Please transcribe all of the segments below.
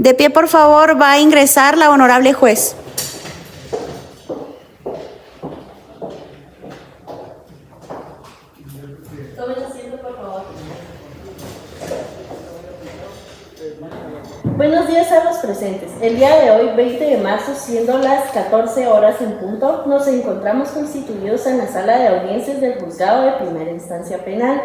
De pie, por favor, va a ingresar la honorable juez. Tomen asiento, por favor. Buenos días a los presentes. El día de hoy, 20 de marzo, siendo las 14 horas en punto, nos encontramos constituidos en la sala de audiencias del Juzgado de Primera Instancia Penal,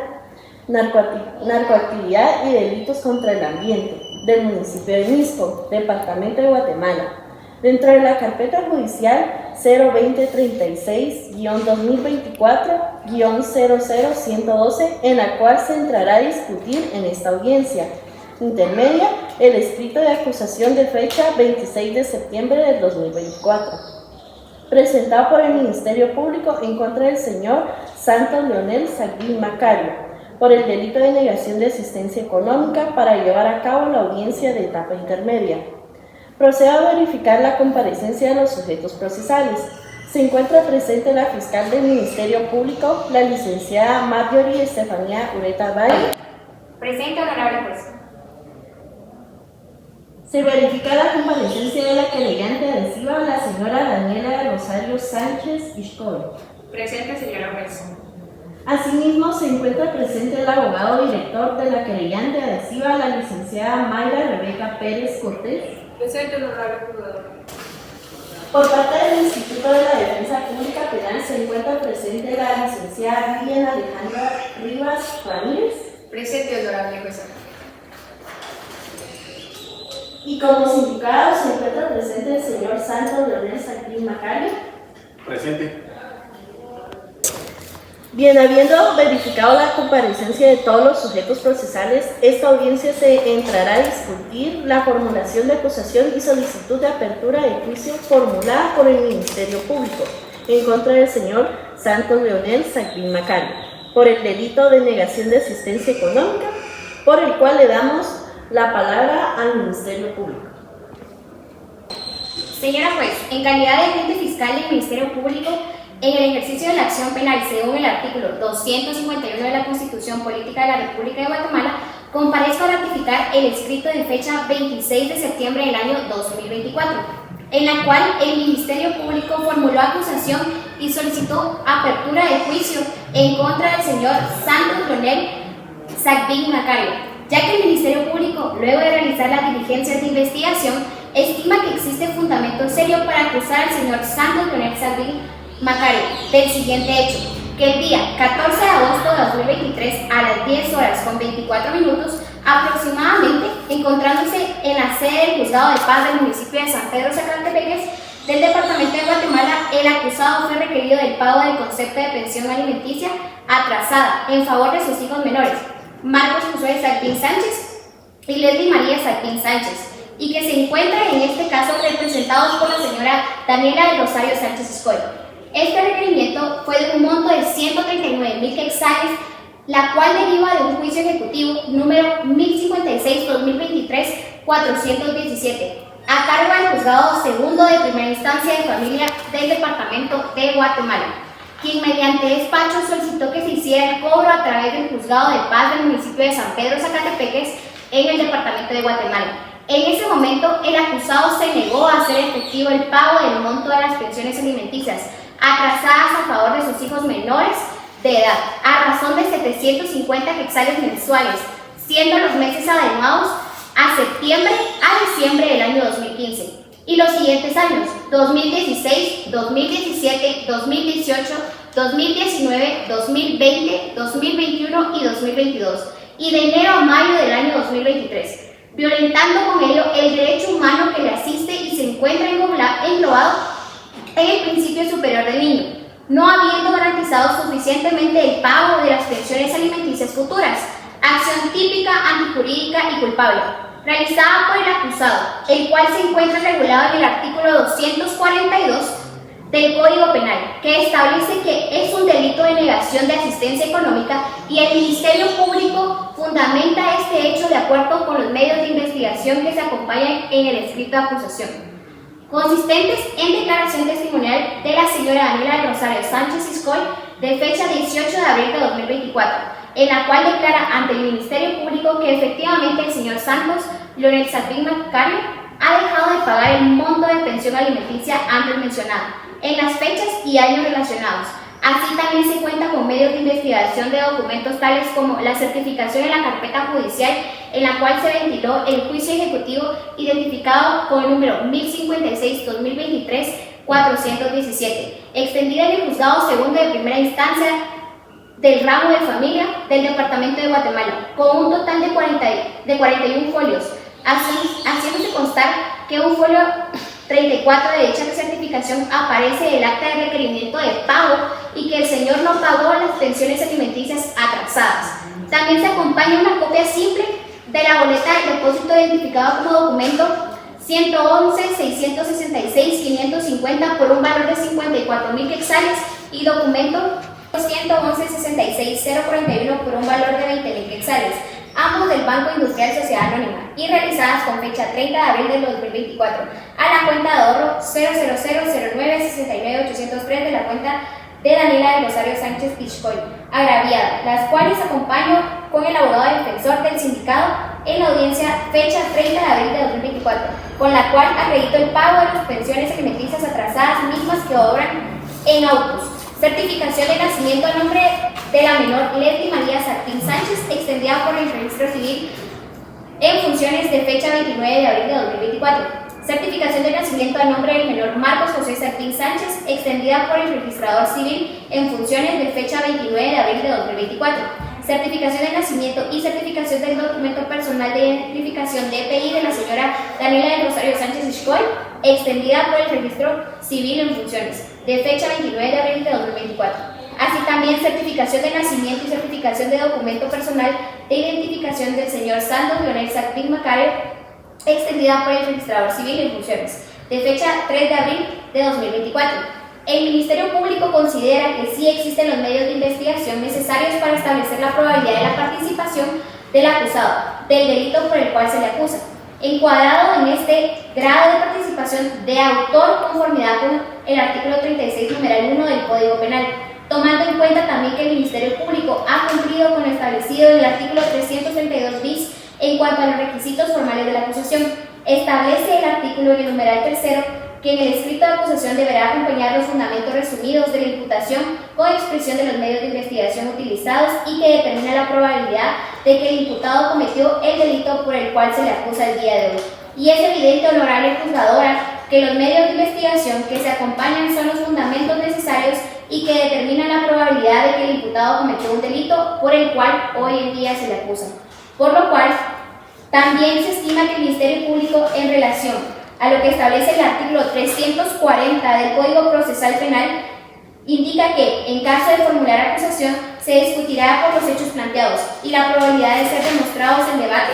Narcoactividad y Delitos contra el Ambiente, del municipio de Misco, departamento de Guatemala, dentro de la carpeta judicial 02036-2024-00112, en la cual se entrará a discutir en esta audiencia intermedia el escrito de acusación de fecha 26 de septiembre del 2024, presentado por el Ministerio Público en contra del señor Santos Leonel Sagbin Macario, por el delito de negación de asistencia económica para llevar a cabo la audiencia de etapa intermedia. Procedo a verificar la comparecencia de los sujetos procesales. Se encuentra presente la fiscal del Ministerio Público, la licenciada Marjorie Estefanía Ureta Valle. Presente, honorable juez. Se verifica la comparecencia de la querellante adhesiva, la señora Daniela Rosario Sánchez Iscoy. Presente, señora juez. Asimismo, se encuentra presente el abogado director de la querellante adhesiva, la licenciada Mayra Rebeca Pérez Cortés. Presente, honorable juzgador. Por parte del Instituto de la Defensa Pública Penal se encuentra presente la licenciada Lilian Alejandra Rivas Ramírez. Presente, honorable jueza. Y como sindicado se encuentra presente el señor Santos Leonel Sagbin Macario. Presente. Bien, habiendo verificado la comparecencia de todos los sujetos procesales, esta audiencia se entrará a discutir la formulación de acusación y solicitud de apertura de juicio formulada por el Ministerio Público en contra del señor Santos Leonel Sagbin Macario por el delito de negación de asistencia económica, por el cual le damos la palabra al Ministerio Público. Señora juez, en calidad de agente fiscal del Ministerio Público, en el ejercicio de la acción penal según el artículo 251 de la Constitución Política de la República de Guatemala, comparezco a ratificar el escrito de fecha 26 de septiembre del año 2024, en la cual el Ministerio Público formuló acusación y solicitó apertura de juicio en contra del señor Santos Leonel Sagbin Macario, ya que el Ministerio Público, luego de realizar las diligencias de investigación, estima que existe fundamento serio para acusar al señor Santos Leonel Sagbin Macario del siguiente hecho: que el día 14 de agosto de 2023 a las 10 horas con 24 minutos aproximadamente, encontrándose en la sede del Juzgado de Paz del municipio de San Pedro Zacatepec del departamento de Guatemala, el acusado fue requerido del pago del concepto de pensión alimenticia atrasada en favor de sus hijos menores, Marcos Josué Sagbin Sánchez y Leslie María Sagbin Sánchez, y que se encuentran en este caso representados por la señora Daniela Rosario Sánchez Iscoy. Este requerimiento fue de un monto de 139,000 quetzales, la cual deriva de un juicio ejecutivo número 1056-2023-417, a cargo del Juzgado Segundo de Primera Instancia de Familia del Departamento de Guatemala, quien mediante despacho solicitó que se hiciera el cobro a través del Juzgado de Paz del municipio de San Pedro Zacatepec en el Departamento de Guatemala. En ese momento, el acusado se negó a hacer efectivo el pago del monto de las pensiones alimenticias atrasadas a favor de sus hijos menores de edad, a razón de 750 quetzales mensuales, siendo los meses adecuados a septiembre a diciembre del año 2015, y los siguientes años, 2016, 2017, 2018, 2019, 2020, 2021 y 2022, y de enero a mayo del año 2023, violentando con ello el derecho humano que le asiste y se encuentra englobado en el principio superior del niño, no habiendo garantizado suficientemente el pago de las pensiones alimenticias futuras, acción típica, antijurídica y culpable, realizada por el acusado, el cual se encuentra regulado en el artículo 242 del Código Penal, que establece que es un delito de negación de asistencia económica, y el Ministerio Público fundamenta este hecho de acuerdo con los medios de investigación que se acompañan en el escrito de acusación, consistentes en declaración testimonial de la señora Daniela Rosario Sánchez Iscoy de fecha 18 de abril de 2024, en la cual declara ante el Ministerio Público que efectivamente el señor Santos Leonel Salpín Macario, ha dejado de pagar el monto de pensión alimenticia antes mencionado, en las fechas y años relacionados. Así también se cuenta con medios de investigación de documentos tales como la certificación en la carpeta judicial en la cual se ventiló el juicio ejecutivo identificado con el número 1056-2023-417, extendida en el juzgado segundo de primera instancia del ramo de familia del departamento de Guatemala, con un total de 41 folios, haciéndose constar que un folio 34 de dicha certificación aparece el acta de requerimiento de pago y que el señor no pagó las pensiones alimenticias atrasadas. También se acompaña una copia simple de la boleta de depósito identificada como documento 111-666-550 por un valor de 54.000 quetzales y documento 111-66-041 por un valor de 20.000 quetzales, ambos del Banco Industrial Sociedad Anónima, y realizadas con fecha 30 de abril del 2024 a la cuenta de ahorro 00009698803 de la cuenta de Daniela del Rosario Sánchez Ishcoy, agraviada, las cuales acompaño con el abogado defensor del sindicato en la audiencia fecha 30 de abril de 2024, con la cual acredito el pago de las pensiones alimenticias atrasadas mismas que obran en autos. Certificación de nacimiento a nombre de la menor Leslie María Sartín Sánchez, extendida por el registro civil en funciones de fecha 29 de abril de 2024. Certificación de nacimiento a nombre del menor Marcos José Sartín Sánchez, extendida por el registrador civil en funciones de fecha 29 de abril de 2024. Certificación de nacimiento y certificación del documento personal de identificación DPI de la señora Daniela del Rosario Sánchez Ishcoy, extendida por el registro civil en funciones de fecha 29 de abril de 2024. Así también certificación de nacimiento y certificación de documento personal de identificación del señor Santos Leonel Salpín Macario, extendida por el registrador civil en funciones de fecha 3 de abril de 2024. El Ministerio Público considera que sí existen los medios de investigación necesarios para establecer la probabilidad de la participación del acusado del delito por el cual se le acusa, encuadrado en este grado de participación de autor conformidad con el artículo 36, numeral 1 del Código Penal, tomando en cuenta también que el Ministerio Público ha cumplido con lo establecido en el artículo 332 bis en cuanto a los requisitos formales de la acusación. Establece el artículo en el numeral 3 que en el escrito de acusación deberá acompañar los fundamentos resumidos de la imputación con expresión de los medios de investigación utilizados y que determina la probabilidad de que el imputado cometió el delito por el cual se le acusa el día de hoy. Y es evidente, honorable juzgadora, que los medios de investigación que se acompañan son los fundamentos necesarios y que determinan la probabilidad de que el imputado cometió un delito por el cual hoy en día se le acusa. Por lo cual, también se estima que el Ministerio Público, en relación a lo que establece el artículo 340 del Código Procesal Penal, indica que, en caso de formular acusación, se discutirá por los hechos planteados y la probabilidad de ser demostrados en debate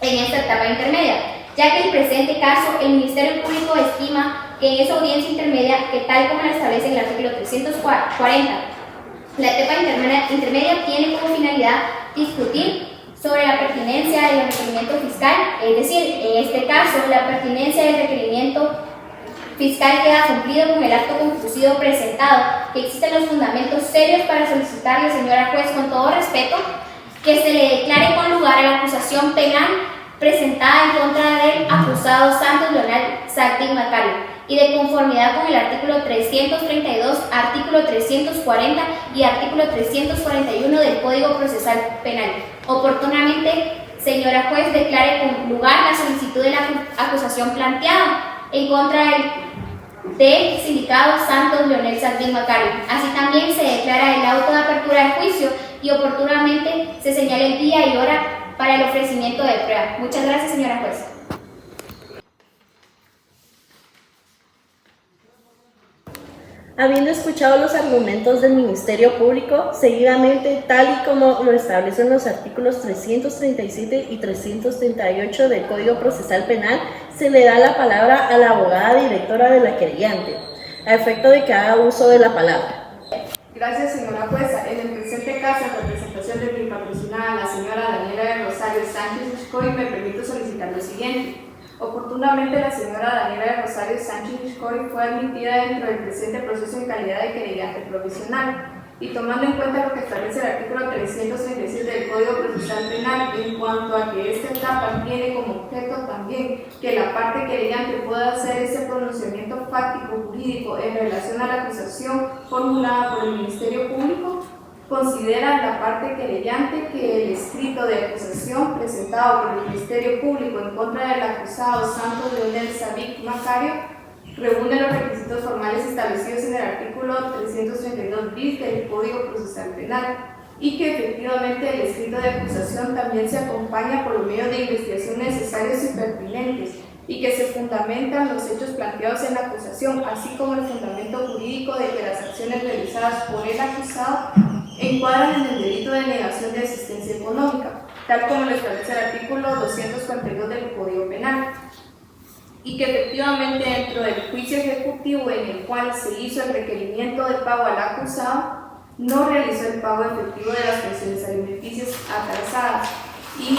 en esta etapa intermedia, ya que en el presente caso el Ministerio Público estima que en esa audiencia intermedia, que tal como la establece en el artículo 340, la etapa intermedia tiene como finalidad discutir sobre la pertinencia del requerimiento fiscal, es decir, en este caso, la pertinencia del requerimiento fiscal queda cumplido con el acto conclusivo presentado, que existen los fundamentos serios para solicitarle, señora juez, con todo respeto, que se le declare con lugar a la acusación penal presentada en contra del acusado Santos Leonel Salpín Macario, y de conformidad con el artículo 332, artículo 340 y artículo 341 del Código Procesal Penal. Oportunamente, señora juez, declare con lugar la solicitud de la acusación planteada en contra del sindicado Santos Leonel Salpín Macario. Así también se declara el auto de apertura de juicio y oportunamente se señala el día y hora para el ofrecimiento de prueba. Muchas gracias, señora juez. Habiendo escuchado los argumentos del Ministerio Público, seguidamente, tal y como lo establecen los artículos 337 y 338 del Código Procesal Penal, se le da la palabra a la abogada directora de la querellante, a efecto de que haga uso de la palabra. Gracias, señora jueza. En el presente caso, en representación de mi patrocinada, la señora Daniela del Rosario Sánchez Ishcoy, me permito solicitar lo siguiente. Oportunamente, la señora Daniela del Rosario Sánchez Ishcoy fue admitida dentro del presente proceso en calidad de querellante provisional y tomando en cuenta lo que establece el artículo 336 del Código Procesal Penal en cuanto a que esta etapa tiene como objeto también que la parte querellante pueda hacer ese pronunciamiento fáctico jurídico en relación a la acusación formulada por el Ministerio Público, considera la parte querellante que el escrito de acusación presentado por el Ministerio Público en contra del acusado Santos Leonel Sabic Macario reúne los requisitos formales establecidos en el artículo 332 bis del Código Procesal Penal y que efectivamente el escrito de acusación también se acompaña por los medios de investigación necesarios y pertinentes y que se fundamentan los hechos planteados en la acusación, así como el fundamento jurídico de que las acciones realizadas por el acusado encuadran en el delito de negación de asistencia económica, tal como lo establece el artículo 242 del Código Penal, y que efectivamente dentro del juicio ejecutivo en el cual se hizo el requerimiento de pago al acusado, no realizó el pago efectivo de las pensiones alimenticias atrasadas y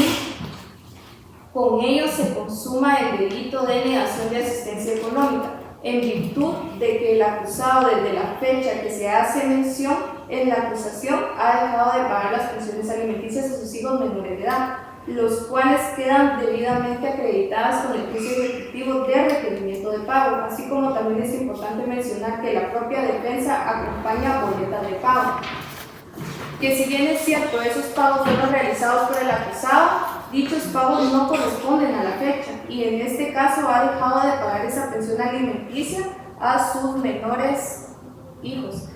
con ello se consuma el delito de negación de asistencia económica, en virtud de que el acusado desde la fecha que se hace mención en la acusación ha dejado de pagar las pensiones alimenticias a sus hijos menores de edad, los cuales quedan debidamente acreditadas con el juicio ejecutivo de requerimiento de pago, así como también es importante mencionar que la propia defensa acompaña boletas de pago. Que si bien es cierto, esos pagos fueron realizados por el acusado, dichos pagos no corresponden a la fecha y en este caso ha dejado de pagar esa pensión alimenticia a sus menores hijos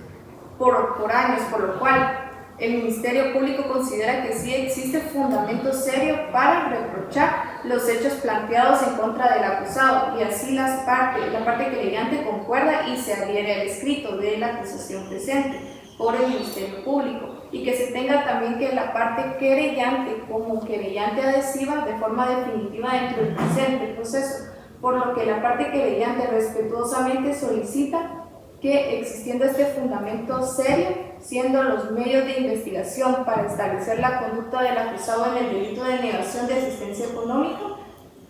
por años, por lo cual el Ministerio Público considera que sí existe fundamento serio para reprochar los hechos planteados en contra del acusado y así la parte querellante concuerda y se adhiere al escrito de la acusación presente por el Ministerio Público y que se tenga también que la parte querellante como querellante adhesiva de forma definitiva dentro del presente proceso, por lo que la parte querellante respetuosamente solicita que existiendo este fundamento serio, siendo los medios de investigación para establecer la conducta del acusado en el delito de negación de asistencia económica,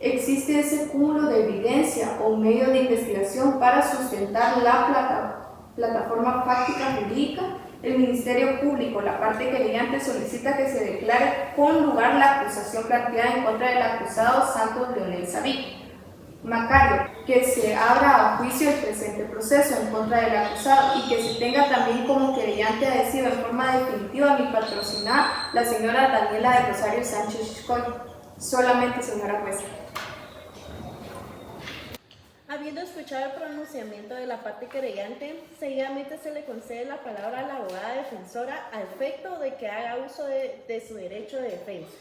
existe ese cúmulo de evidencia o medio de investigación para sustentar la plataforma fáctica jurídica. El Ministerio Público, la parte querellante, solicita que se declare con lugar la acusación planteada en contra del acusado Santos Leonel Sabic Macario, que se abra a juicio el presente proceso en contra del acusado y que se tenga también como querellante adhesiva en forma definitiva mi patrocinada, la señora Daniela de Rosario Sánchez Xcoy. Solamente, señora jueza. Habiendo escuchado el pronunciamiento de la parte querellante, seguidamente se le concede la palabra a la abogada defensora al efecto de que haga uso de su derecho de defensa.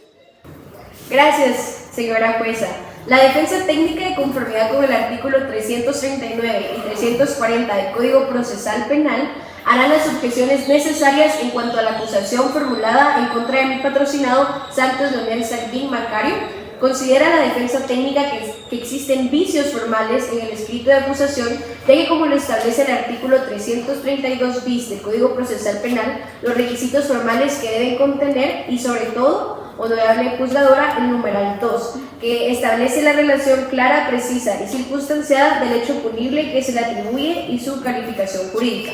Gracias, señora jueza. La defensa técnica, de conformidad con el artículo 339 y 340 del Código Procesal Penal, hará las objeciones necesarias en cuanto a la acusación formulada en contra de mi patrocinado Santos Leonel Sabic Macario. Considera la defensa técnica que existen vicios formales en el escrito de acusación, ya que, como lo establece el artículo 332 bis del Código Procesal Penal, los requisitos formales que deben contener y, sobre todo, honorable juzgadora, el numeral 2, que establece la relación clara, precisa y circunstanciada del hecho punible que se le atribuye y su calificación jurídica.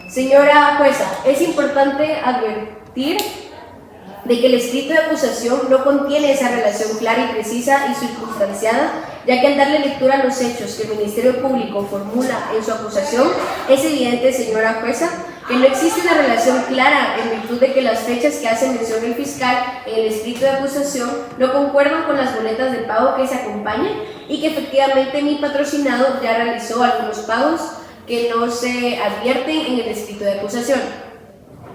Señora jueza, es importante advertir de que el escrito de acusación no contiene esa relación clara y precisa y circunstanciada, ya que al darle lectura a los hechos que el Ministerio Público formula en su acusación, es evidente, señora jueza, que no existe una relación clara en virtud de que las fechas que hace mención el fiscal en el escrito de acusación no concuerdan con las boletas de pago que se acompañan y que efectivamente mi patrocinado ya realizó algunos pagos que no se advierten en el escrito de acusación.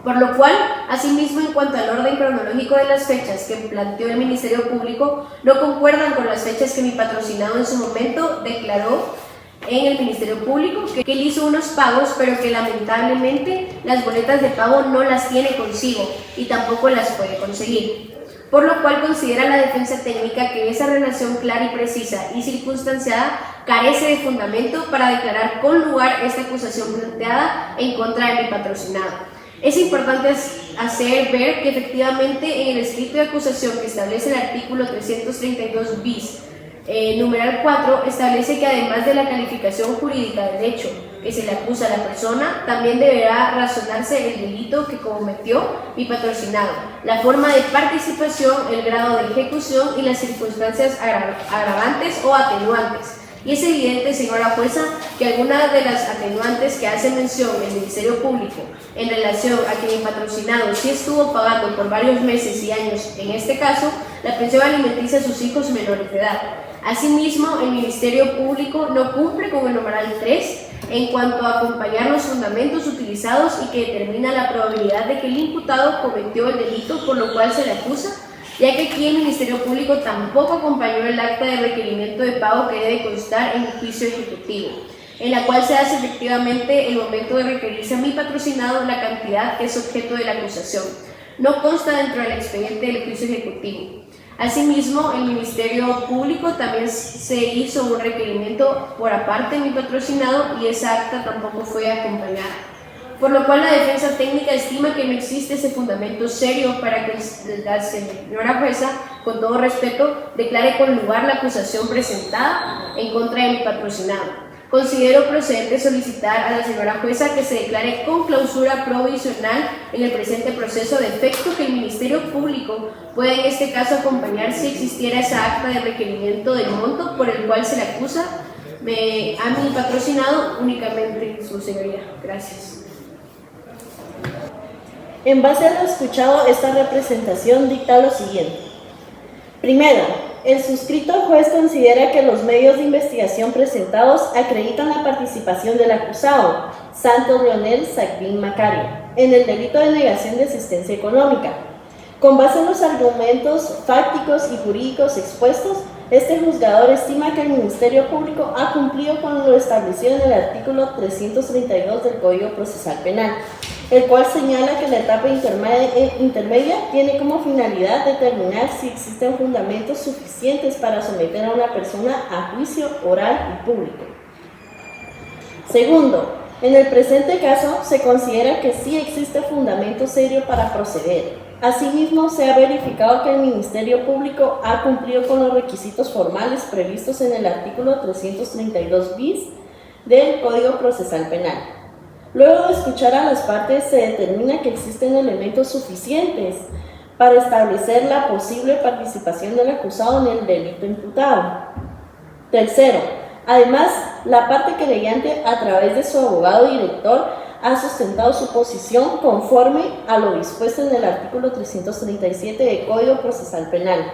Por lo cual, asimismo, en cuanto al orden cronológico de las fechas que planteó el Ministerio Público, no concuerdan con las fechas que mi patrocinado en su momento declaró en el Ministerio Público, que él hizo unos pagos, pero que lamentablemente las boletas de pago no las tiene consigo y tampoco las puede conseguir. Por lo cual considera la defensa técnica que esa relación clara y precisa y circunstanciada carece de fundamento para declarar con lugar esta acusación planteada en contra de mi patrocinado. Es importante hacer ver que efectivamente en el escrito de acusación que establece el artículo 332 bis, numeral 4, establece que además de la calificación jurídica del hecho que se le acusa a la persona, también deberá razonarse el delito que cometió mi patrocinado, la forma de participación, el grado de ejecución y las circunstancias agravantes o atenuantes. Y es evidente, señora jueza, que algunas de las atenuantes que hace mención el Ministerio Público en relación a que mi patrocinado sí estuvo pagando por varios meses y años, en este caso, la pensión alimenticia a sus hijos menores de edad. Asimismo, el Ministerio Público no cumple con el numeral 3 en cuanto a acompañar los fundamentos utilizados y que determina la probabilidad de que el imputado cometió el delito por lo cual se le acusa, ya que aquí el Ministerio Público tampoco acompañó el acta de requerimiento de pago que debe constar en el juicio ejecutivo, en la cual se hace efectivamente el momento de requerirse a mi patrocinado la cantidad que es objeto de la acusación. No consta dentro del expediente del juicio ejecutivo. Asimismo, el Ministerio Público también se hizo un requerimiento por aparte de mi patrocinado y esa acta tampoco fue acompañada. Por lo cual la defensa técnica estima que no existe ese fundamento serio para que la señora jueza, con todo respeto, declare con lugar la acusación presentada en contra de mi patrocinado. Considero procedente solicitar a la señora jueza que se declare con clausura provisional en el presente proceso, de efecto que el Ministerio Público pueda en este caso acompañar si existiera esa acta de requerimiento del monto por el cual se le acusa a mi patrocinado únicamente, su señoría. Gracias. En base a lo escuchado, esta representación dicta lo siguiente. Primero, el suscrito juez considera que los medios de investigación presentados acreditan la participación del acusado, Santos Leonel Sacbín Macario, en el delito de negación de asistencia económica. Con base en los argumentos fácticos y jurídicos expuestos, este juzgador estima que el Ministerio Público ha cumplido con lo establecido en el artículo 332 del Código Procesal Penal, el cual señala que la etapa intermedia tiene como finalidad determinar si existen fundamentos suficientes para someter a una persona a juicio oral y público. Segundo, en el presente caso se considera que sí existe fundamento serio para proceder. Asimismo, se ha verificado que el Ministerio Público ha cumplido con los requisitos formales previstos en el artículo 332 bis del Código Procesal Penal. Luego de escuchar a las partes, se determina que existen elementos suficientes para establecer la posible participación del acusado en el delito imputado. Tercero, además, la parte querellante, a través de su abogado director, ha sustentado su posición conforme a lo dispuesto en el artículo 337 del Código Procesal Penal,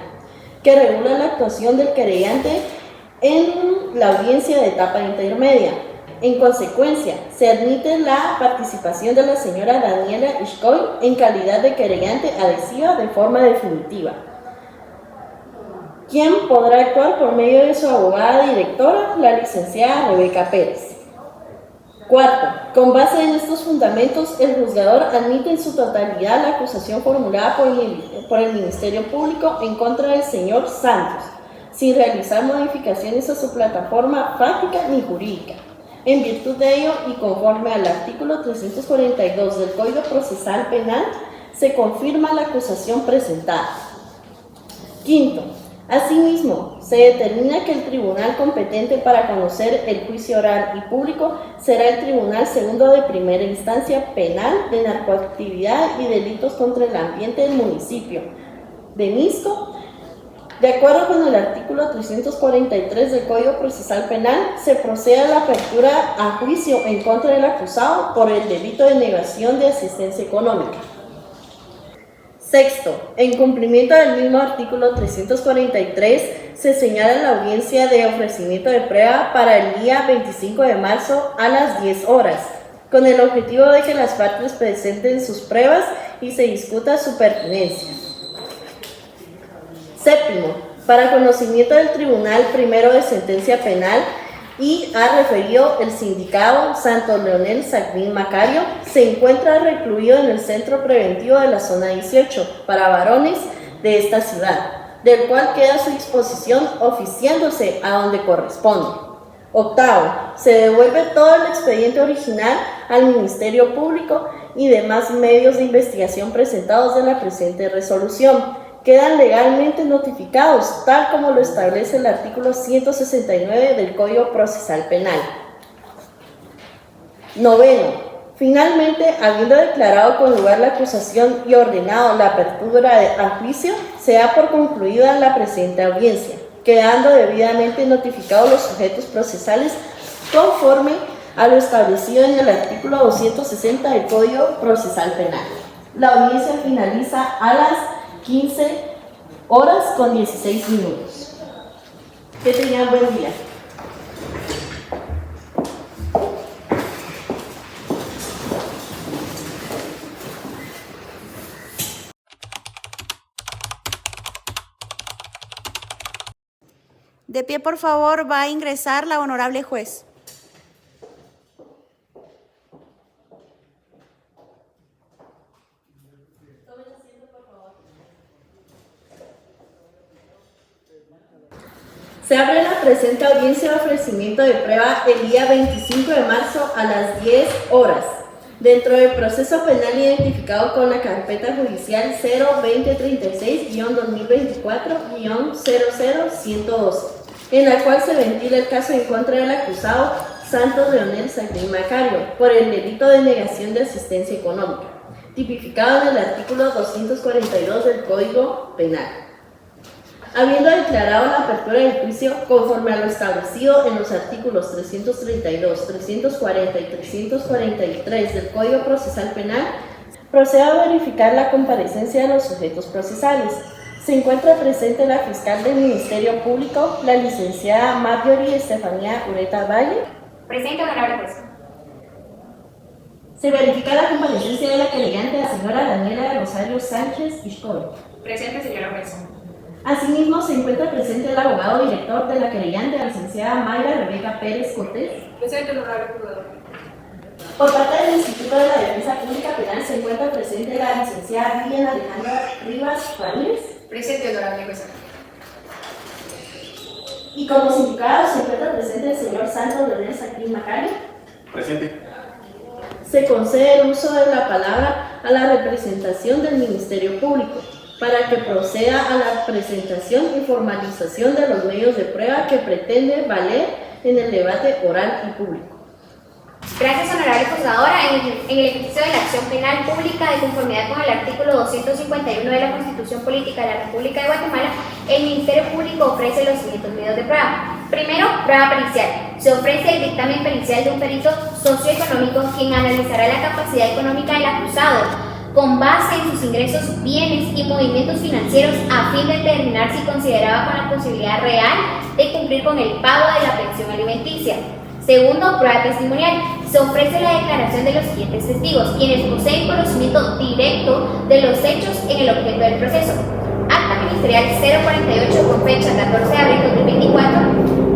que regula la actuación del querellante en la audiencia de etapa intermedia. En consecuencia, se admite la participación de la señora Daniela Ishkoy en calidad de querellante adhesiva de forma definitiva, quien podrá actuar por medio de su abogada directora, la licenciada Rebeca Pérez. Cuarto, con base en estos fundamentos, el juzgador admite en su totalidad la acusación formulada por el Ministerio Público en contra del señor Santos, sin realizar modificaciones a su plataforma fáctica ni jurídica. En virtud de ello, y conforme al artículo 342 del Código Procesal Penal, se confirma la acusación presentada. Quinto, asimismo, se determina que el tribunal competente para conocer el juicio oral y público será el Tribunal Segundo de Primera Instancia Penal de Narcoactividad y Delitos contra el Ambiente del municipio de Misco. De acuerdo con el artículo 343 del Código Procesal Penal, se procede a la apertura a juicio en contra del acusado por el delito de negación de asistencia económica. Sexto, en cumplimiento del mismo artículo 343, se señala la audiencia de ofrecimiento de prueba para el día 25 de marzo a las 10 horas, con el objetivo de que las partes presenten sus pruebas y se discuta su pertinencia. Séptimo, para conocimiento del Tribunal Primero de Sentencia Penal y ha referido el sindicado Santos Leonel Sacbín Macario, se encuentra recluido en el centro preventivo de la zona 18 para varones de esta ciudad, del cual queda a su disposición oficiándose a donde corresponde. Octavo, se devuelve todo el expediente original al Ministerio Público y demás medios de investigación presentados en la presente resolución. Quedan legalmente notificados, tal como lo establece el artículo 169 del Código Procesal Penal. Noveno, finalmente, habiendo declarado con lugar la acusación y ordenado la apertura al juicio, se da por concluida la presente audiencia, quedando debidamente notificados los sujetos procesales conforme a lo establecido en el artículo 260 del Código Procesal Penal. La audiencia finaliza a las 15:16. Que tengan buen día. De pie, por favor, va a ingresar la honorable juez. Se abre la presente audiencia de ofrecimiento de prueba el día 25 de marzo a las 10 horas, dentro del proceso penal identificado con la carpeta judicial 02036-2024-00112, en la cual se ventila el caso en contra del acusado Santos Leonel Sacrín Macario por el delito de negación de asistencia económica, tipificado en el artículo 242 del Código Penal. Habiendo declarado la apertura del juicio conforme a lo establecido en los artículos 332, 340 y 343 del Código Procesal Penal, procede a verificar la comparecencia de los sujetos procesales. Se encuentra presente la fiscal del Ministerio Público, la licenciada Marjorie Estefanía Ureta Valle. Presente, honorable juez. Se verifica la comparecencia de la querellante, la señora Daniela Rosario Sánchez Iscoy. Presente, señora juez. Asimismo, se encuentra presente el abogado director de la querellante, la licenciada Mayra Rebeca Pérez Cortés. Presente, honorable juzgador. Por parte del Instituto de la Defensa Pública Penal se encuentra presente la licenciada Vivian Alejandra Rivas Ramírez. Presente, honorable jueza. Y como sindicado se encuentra presente el señor Santos Leonel Sacrín Macario. Presente. Se concede el uso de la palabra a la representación del Ministerio Público para que proceda a la presentación y formalización de los medios de prueba que pretende valer en el debate oral y público. Gracias, honorable juzgadora. En el ejercicio de la acción penal pública, de conformidad con el artículo 251 de la Constitución Política de la República de Guatemala, el Ministerio Público ofrece los siguientes medios de prueba. Primero, prueba pericial. Se ofrece el dictamen pericial de un perito socioeconómico quien analizará la capacidad económica del acusado con base en sus ingresos, bienes y movimientos financieros a fin de determinar si consideraba con la posibilidad real de cumplir con el pago de la pensión alimenticia. Segundo, prueba testimonial. Se ofrece la declaración de los siguientes testigos, quienes poseen conocimiento directo de los hechos en el objeto del proceso. Acta Ministerial 048 con fecha 14 de abril de 2024.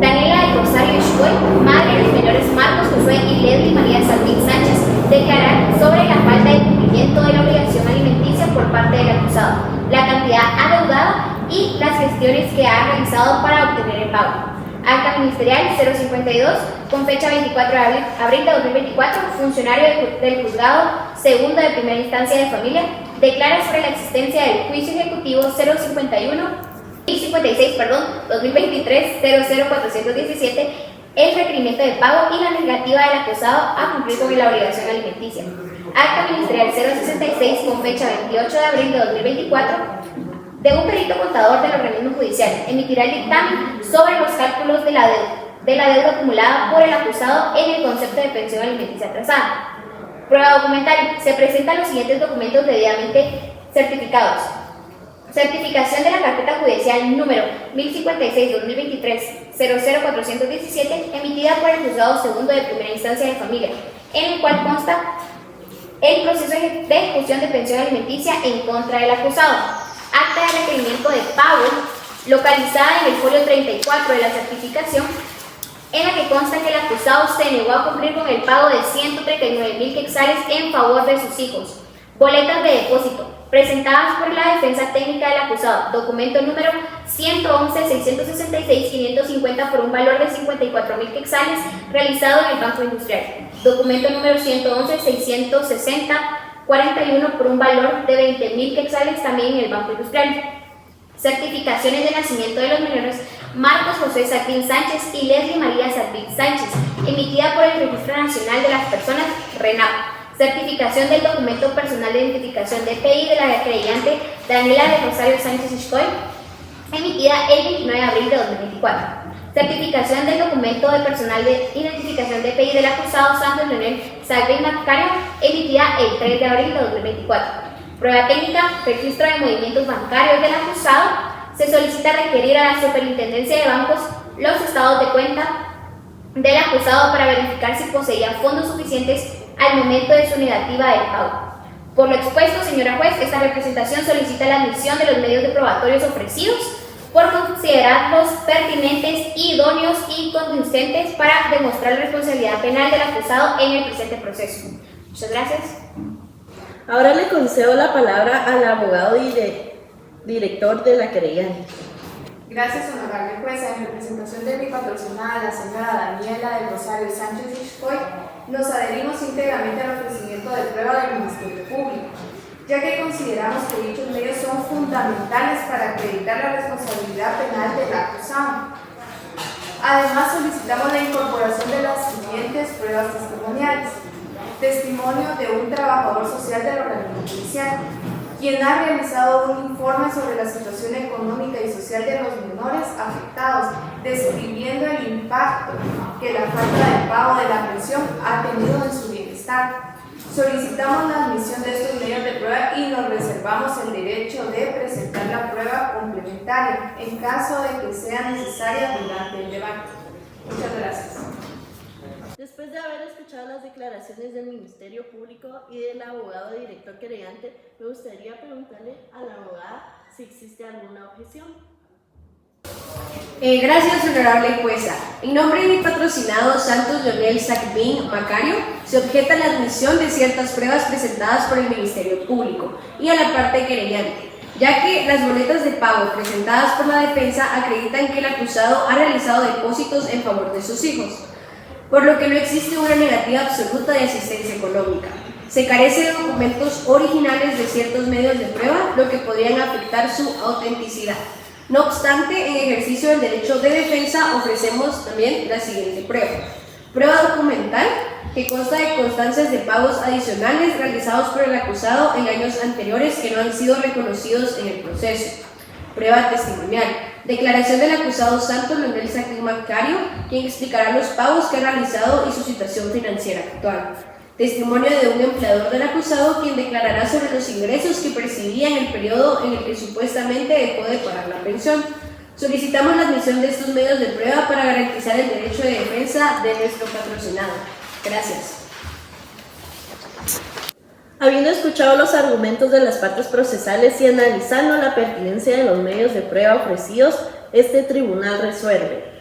Daniela del Rosario Iscoy, madre de los menores Marcos Josué y Leslie María Sardín Sánchez, declarar sobre la falta de cumplimiento de la obligación alimenticia por parte del acusado, la cantidad adeudada y las gestiones que ha realizado para obtener el pago. Acta Ministerial 052 con fecha 24 de abril de 2024, funcionario del juzgado segundo de primera instancia de familia, declara sobre la existencia del juicio ejecutivo 2023-00417 el requerimiento de pago y la negativa del acusado a cumplir con la obligación alimenticia. Acta Ministerial 066 con fecha 28 de abril de 2024 de un perito contador del organismo judicial, emitirá el dictamen sobre los cálculos de la deuda acumulada por el acusado en el concepto de pensión alimenticia atrasada. Prueba documental. Se presentan los siguientes documentos debidamente certificados. Certificación de la carpeta judicial número 1056-2023-00417, emitida por el juzgado segundo de primera instancia de familia, en el cual consta el proceso de ejecución de pensión alimenticia en contra del acusado. Acta de requerimiento de pago, localizada en el folio 34 de la certificación, en la que consta que el acusado se negó a cumplir con el pago de 139,000 quetzales en favor de sus hijos. Boletas de depósito, presentadas por la defensa técnica del acusado, documento número 111-666-550 por un valor de 54,000 quetzales, realizado en el Banco Industrial. Documento número 111-660-41 por un valor de 20,000 quetzales, también en el Banco Industrial. Certificaciones de nacimiento de los menores Marcos José Sardín Sánchez y Leslie María Sardín Sánchez, emitida por el Registro Nacional de las Personas, RENAP. Certificación del documento personal de identificación DPI de la creyente Daniela de Rosario Sánchez Iscoy, emitida el 29 de abril de 2024. Certificación del documento de personal de identificación DPI del acusado Santos Leonel Salvin Macario, emitida el 3 de abril de 2024. Prueba técnica, registro de movimientos bancarios del acusado. Se solicita requerir a la Superintendencia de Bancos los estados de cuenta del acusado para verificar si poseía fondos suficientes al momento de su negativa del pago. Por lo expuesto, señora juez, esta representación solicita la admisión de los medios de probatorios ofrecidos por considerarlos pertinentes, idóneos y convincentes para demostrar la responsabilidad penal del acusado en el presente proceso. Muchas gracias. Ahora le concedo la palabra al abogado director de la querellante. Gracias, honorable jueza. En representación de mi patrocinada, la señora Daniela del Rosario Sánchez Iscoy, nos adherimos íntegramente al ofrecimiento de prueba del Ministerio Público, ya que consideramos que dichos medios son fundamentales para acreditar la responsabilidad penal del acusado. Además, solicitamos la incorporación de las siguientes pruebas testimoniales. Testimonio de un trabajador social del organismo policial, quien ha realizado un informe sobre la situación económica y social de los menores afectados, describiendo el impacto que la falta de pago de la pensión ha tenido en su bienestar. Solicitamos la admisión de estos medios de prueba y nos reservamos el derecho de presentar la prueba complementaria en caso de que sea necesaria durante el debate. Muchas gracias. Después de haber escuchado las declaraciones del Ministerio Público y del abogado director querellante, me gustaría preguntarle a la abogada si existe alguna objeción. Gracias, honorable jueza. En nombre de mi patrocinado Santos Leonel Salvin Macario, se objeta la admisión de ciertas pruebas presentadas por el Ministerio Público y a la parte querellante, ya que las boletas de pago presentadas por la defensa acreditan que el acusado ha realizado depósitos en favor de sus hijos, por lo que no existe una negativa absoluta de asistencia económica. Se carece de documentos originales de ciertos medios de prueba, lo que podrían afectar su autenticidad. No obstante, en ejercicio del derecho de defensa ofrecemos también la siguiente prueba. Prueba documental que consta de constancias de pagos adicionales realizados por el acusado en años anteriores que no han sido reconocidos en el proceso. Prueba testimonial. Declaración del acusado Santos Leonel Salvin Macario, quien explicará los pagos que ha realizado y su situación financiera actual. Testimonio de un empleador del acusado, quien declarará sobre los ingresos que percibía en el periodo en el que supuestamente dejó de pagar la pensión. Solicitamos la admisión de estos medios de prueba para garantizar el derecho de defensa de nuestro patrocinado. Gracias. Habiendo escuchado los argumentos de las partes procesales y analizando la pertinencia de los medios de prueba ofrecidos, este tribunal resuelve.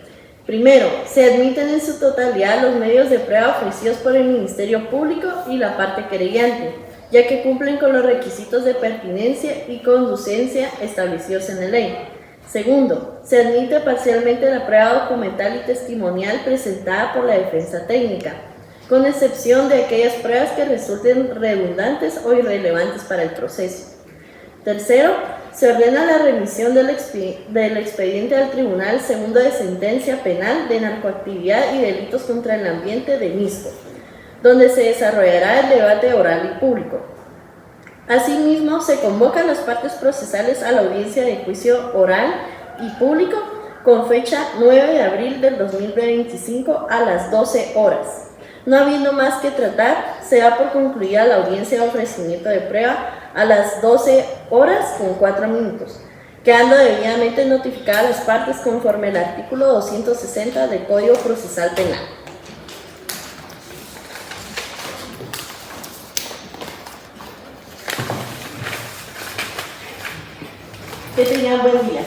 Primero, se admiten en su totalidad los medios de prueba ofrecidos por el Ministerio Público y la parte querellante, ya que cumplen con los requisitos de pertinencia y conducencia establecidos en la ley. Segundo, se admite parcialmente la prueba documental y testimonial presentada por la defensa técnica, con excepción de aquellas pruebas que resulten redundantes o irrelevantes para el proceso. Tercero, se ordena la remisión del expediente al Tribunal Segundo de Sentencia Penal de Narcoactividad y Delitos contra el Ambiente de Misco, donde se desarrollará el debate oral y público. Asimismo, se convocan las partes procesales a la audiencia de juicio oral y público con fecha 9 de abril del 2025 a las 12 horas. No habiendo más que tratar, se da por concluida la audiencia de ofrecimiento de prueba a las 12 horas con 4 minutos, quedando debidamente notificadas las partes conforme al artículo 260 del Código Procesal Penal. Que tengan buen día.